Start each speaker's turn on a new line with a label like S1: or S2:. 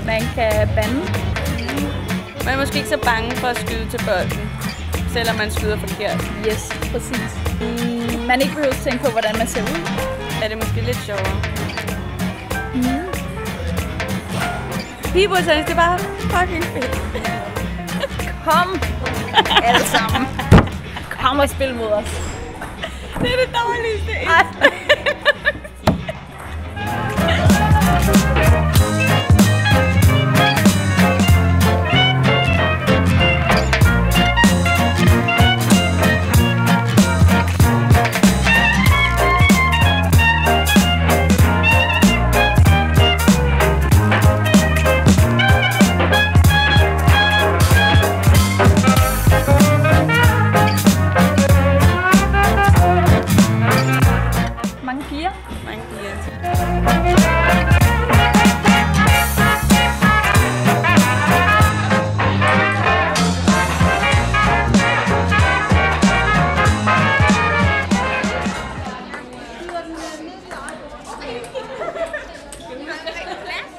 S1: Man kan bande.
S2: Man er måske ikke så bange for at skyde til bolden, selvom man skyder forkert.
S1: Yes, præcis. Man ikke behøver at tænke på, hvordan man ser ud.
S2: Er det måske lidt sjovere. Pibordtennis, det er bare fucking fedt.
S1: Kom alle sammen. Kom og spil mod os.
S2: Det er det dårligste.
S1: Mange piger.
S2: Mange piger.
S3: Skal vi have plads?